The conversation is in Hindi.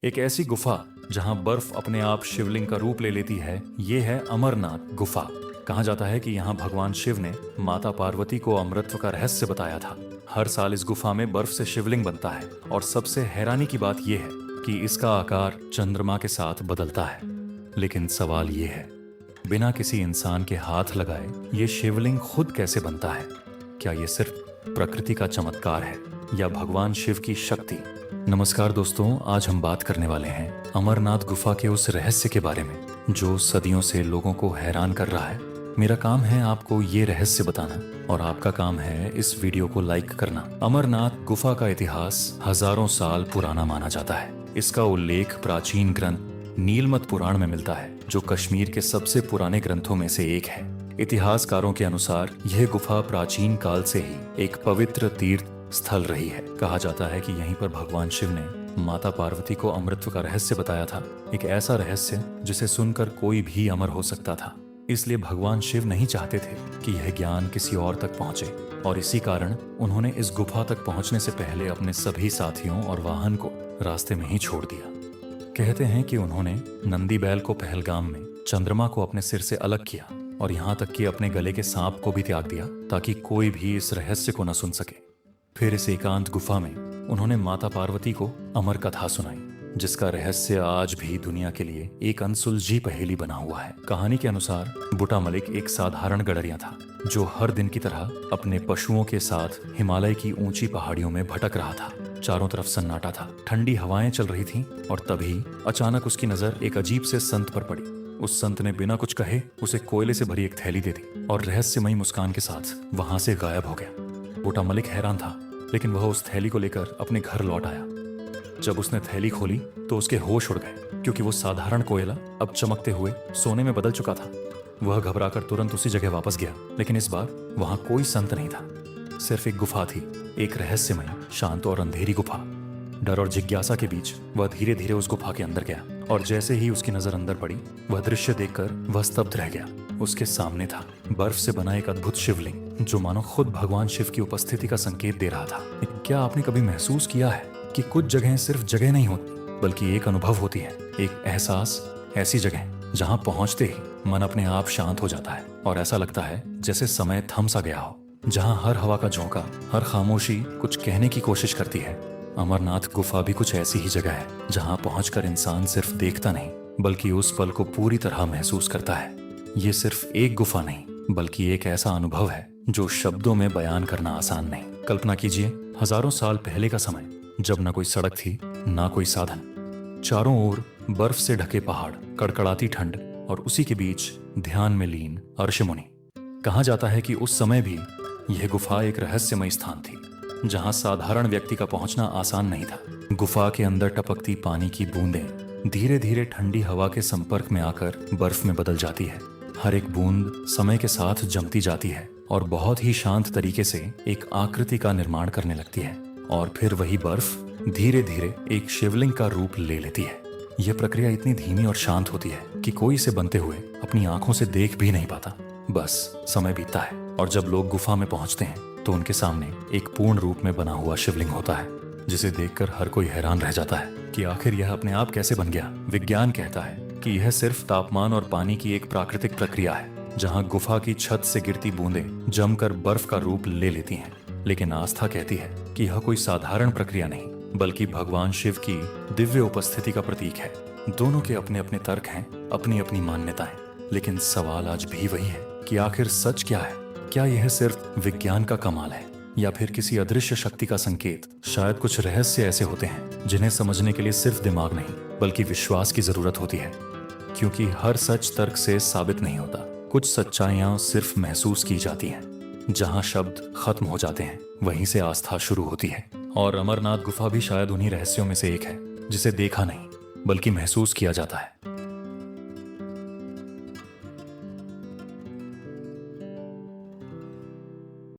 एक ऐसी गुफा जहां बर्फ अपने आप शिवलिंग का रूप ले लेती है, ये है अमरनाथ गुफा। कहा जाता है कि यहाँ भगवान शिव ने माता पार्वती को अमृतत्व का रहस्य बताया था। हर साल इस गुफा में बर्फ से शिवलिंग बनता है और सबसे हैरानी की बात यह है कि इसका आकार चंद्रमा के साथ बदलता है। लेकिन सवाल ये है, बिना किसी इंसान के हाथ लगाए ये शिवलिंग खुद कैसे बनता है? क्या ये सिर्फ प्रकृति का चमत्कार है या भगवान शिव की शक्ति? नमस्कार दोस्तों, आज हम बात करने वाले हैं अमरनाथ गुफा के उस रहस्य के बारे में जो सदियों से लोगों को हैरान कर रहा है। मेरा काम है आपको ये रहस्य बताना और आपका काम है इस वीडियो को लाइक करना। अमरनाथ गुफा का इतिहास हजारों साल पुराना माना जाता है। इसका उल्लेख प्राचीन ग्रंथ नीलमत पुराण में मिलता है, जो कश्मीर के सबसे पुराने ग्रंथों में से एक है। इतिहासकारों के अनुसार यह गुफा प्राचीन काल से ही एक पवित्र तीर्थ स्थल रही है। कहा जाता है कि यहीं पर भगवान शिव ने माता पार्वती को अमृतत्व का रहस्य बताया था, एक ऐसा रहस्य जिसे सुनकर कोई भी अमर हो सकता था। इसलिए भगवान शिव नहीं चाहते थे कि यह ज्ञान किसी और तक पहुंचे और इसी कारण उन्होंने इस गुफा तक पहुंचने से पहले अपने सभी साथियों और वाहन को रास्ते में ही छोड़ दिया। कहते हैं कि उन्होंने नंदी बैल को पहलगाम में, चंद्रमा को अपने सिर से अलग किया और यहाँ तक कि अपने गले के सांप को भी त्याग दिया ताकि कोई भी इस रहस्य को न सुन सके। फिर इस एकांत गुफा में उन्होंने माता पार्वती को अमर कथा सुनाई, जिसका रहस्य आज भी दुनिया के लिए एक अनसुलझी पहेली बना हुआ है। कहानी के अनुसार बूटा मलिक एक साधारण गडरिया था जो हर दिन की तरह अपने पशुओं के साथ हिमालय की ऊंची पहाड़ियों में भटक रहा था। चारों तरफ सन्नाटा था, ठंडी हवाएं चल रही थीं और तभी अचानक उसकी नजर एक अजीब से संत पर पड़ी। उस संत ने बिना कुछ कहे उसे कोयले से भरी एक थैली दे दी और रहस्यमयी मुस्कान के साथ वहां से गायब हो गया। बूटा मलिक हैरान था, लेकिन वह उस थैली को लेकर अपने घर लौट आया। जब उसने थैली खोली तो उसके होश उड़ गए, क्योंकि वो साधारण कोयला अब चमकते हुए सोने में बदल चुका था। वह घबराकर तुरंत उसी जगह वापस गया, लेकिन इस बार वहां कोई संत नहीं था, सिर्फ एक गुफा थी, एक रहस्यमय, शांत और अंधेरी गुफा। डर और जिज्ञासा के बीच वह धीरे धीरे उस गुफा के अंदर गया और जैसे ही उसकी नजर अंदर पड़ी, वह दृश्य देखकर वह स्तब्ध रह गया। उसके सामने था बर्फ से बना एक अद्भुत शिवलिंग जो मानो खुद भगवान शिव की उपस्थिति का संकेत दे रहा था। क्या आपने कभी महसूस किया है कि कुछ जगहें सिर्फ जगह नहीं होती, बल्कि एक अनुभव होती है, एक एहसास, ऐसी जगह जहां पहुंचते ही मन अपने आप शांत हो जाता है और ऐसा लगता है जैसे समय थम सा गया हो, जहां हर हवा का झोंका, हर खामोशी कुछ कहने की कोशिश करती है। अमरनाथ गुफा भी कुछ ऐसी ही जगह है जहां पहुंचकर इंसान सिर्फ देखता नहीं, बल्कि उस पल को पूरी तरह महसूस करता है। ये सिर्फ एक गुफा नहीं, बल्कि एक ऐसा अनुभव है जो शब्दों में बयान करना आसान नहीं। कल्पना कीजिए, हजारों साल पहले का समय, जब ना कोई सड़क थी, ना कोई साधन, चारों ओर बर्फ से ढके पहाड़, कड़कड़ाती ठंड और उसी के बीच ध्यान में लीन ऋषिमुनि। कहा जाता है कि उस समय भी यह गुफा एक रहस्यमय स्थान थी, जहां साधारण व्यक्ति का पहुंचना आसान नहीं था। गुफा के अंदर टपकती पानी की बूंदें धीरे धीरे ठंडी हवा के संपर्क में आकर बर्फ में बदल जाती है। हर एक बूंद समय के साथ जमती जाती है और बहुत ही शांत तरीके से एक आकृति का निर्माण करने लगती है और फिर वही बर्फ धीरे धीरे एक शिवलिंग का रूप ले लेती है। यह प्रक्रिया इतनी धीमी और शांत होती है कि कोई इसे बनते हुए अपनी आंखों से देख भी नहीं पाता। बस समय बीतता है और जब लोग गुफा में पहुंचते हैं तो उनके सामने एक पूर्ण रूप में बना हुआ शिवलिंग होता है, जिसे देखकर हर कोई हैरान रह जाता है कि आखिर यह अपने आप कैसे बन गया। विज्ञान कहता है कि यह सिर्फ तापमान और पानी की एक प्राकृतिक प्रक्रिया है, जहां गुफा की छत से गिरती बूंदें जमकर बर्फ का रूप ले लेती हैं। लेकिन आस्था कहती है कि यह कोई साधारण प्रक्रिया नहीं, बल्कि भगवान शिव की दिव्य उपस्थिति का प्रतीक है। दोनों के अपने अपने तर्क हैं, अपनी अपनी मान्यताएं, लेकिन सवाल आज भी वही है कि आखिर सच क्या है? क्या यह सिर्फ विज्ञान का कमाल है या फिर किसी अदृश्य शक्ति का संकेत? शायद कुछ रहस्य ऐसे होते हैं जिन्हें समझने के लिए सिर्फ दिमाग नहीं, बल्कि विश्वास की जरूरत होती है, क्योंकि हर सच तर्क से साबित नहीं होता। कुछ सच्चाइयां सिर्फ महसूस की जाती हैं। जहां शब्द खत्म हो जाते हैं, वहीं से आस्था शुरू होती है। और अमरनाथ गुफा भी शायद उन्हीं रहस्यों में से एक है, जिसे देखा नहीं, बल्कि महसूस किया जाता है।